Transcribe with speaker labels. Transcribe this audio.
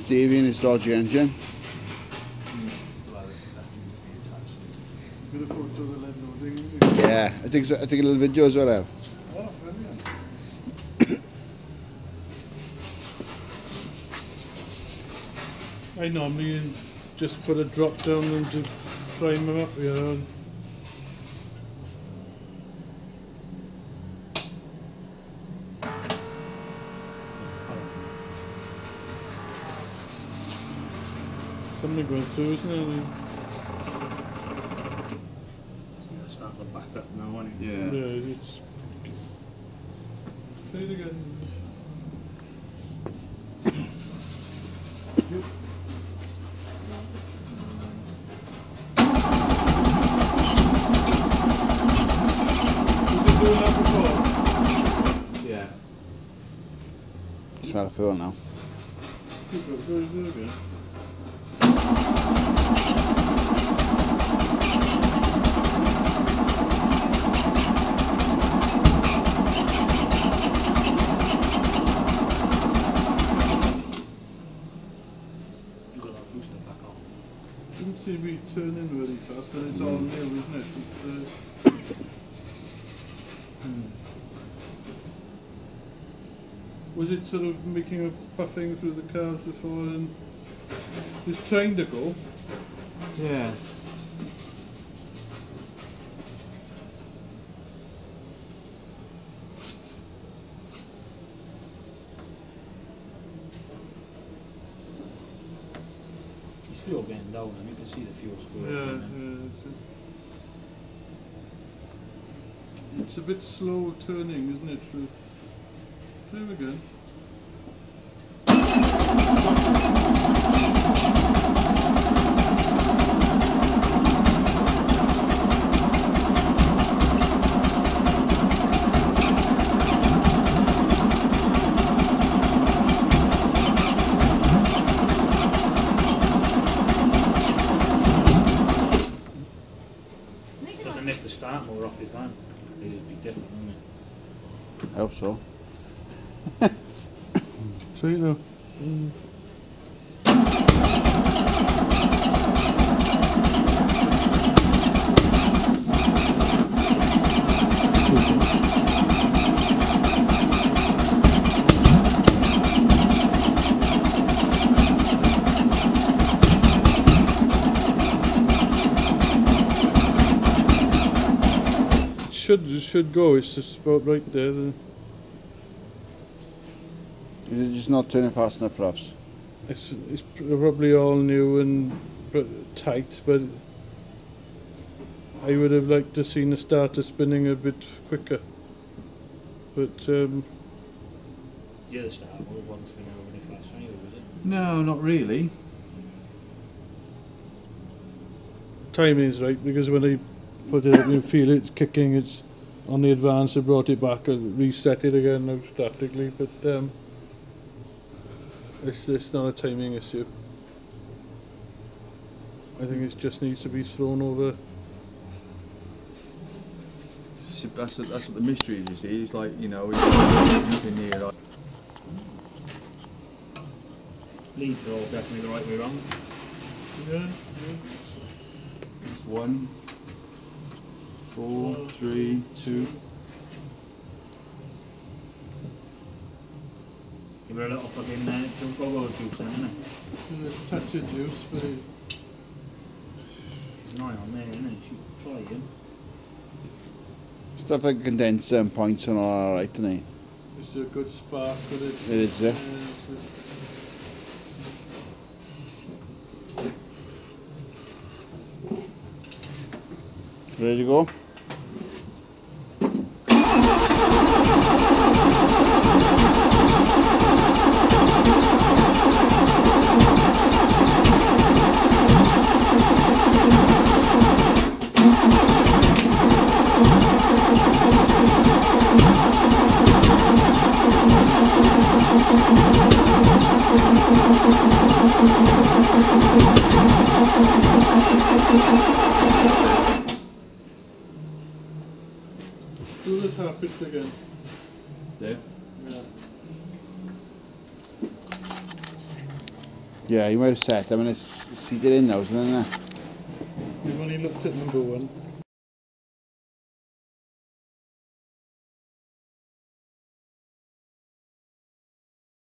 Speaker 1: Davey and his dodgy engine. Yeah, I think a little video as well. Have.
Speaker 2: Oh, brilliant. I normally just put a drop down and just prime them up here. Something going through, isn't it?
Speaker 3: It's starting to back up now, isn't it?
Speaker 1: Yeah.
Speaker 2: Yeah, it's... Play it again. Did you do that before?
Speaker 3: Yeah.
Speaker 1: It's not a pool now.
Speaker 2: Go again. Didn't seem to be turning really fast, and it's all new, isn't it? Was it sort of making a puffing through the cars before, and it's trying to go?
Speaker 3: Yeah. It's fuel getting down and you can see the fuel square.
Speaker 2: Yeah. It's a bit slow turning, isn't it? There we go.
Speaker 3: Doesn't lift the start more off his van. It'd just be different, wouldn't it?
Speaker 1: I hope so.
Speaker 2: Sweet though. Should go. It's just about right there.
Speaker 1: Is it just not turning fast enough, perhaps?
Speaker 2: It's probably all new and tight, but I would have liked to seen the starter spinning a bit quicker. But
Speaker 3: The other starter wasn't spinning over any fast either, was it?
Speaker 4: No, not really.
Speaker 2: timing's right, because when I put it up, you feel it's kicking. It's on the advance. I brought it back and reset it again now statically, but it's not a timing issue. I think it just needs to be thrown over.
Speaker 4: That's what the mystery is, you see. It's like, you know, it's in here like...
Speaker 3: Leads are all definitely the right way round.
Speaker 2: Yeah.
Speaker 4: It's 1, 4, 3, 2.
Speaker 3: Give her a little plug in there, don't go over juice then, innit?
Speaker 2: A touch of juice, but
Speaker 3: There's an eye on there, innit? She try him.
Speaker 1: Stuff like condenser and points and all right, isn't it?
Speaker 2: it's a good spark for it.
Speaker 1: It is, yeah. Ready to go?
Speaker 2: Do the targets again.
Speaker 4: There.
Speaker 2: Yeah.
Speaker 1: Yeah, you might have set them and it's seated in now, isn't it?
Speaker 2: We've only looked at number 1.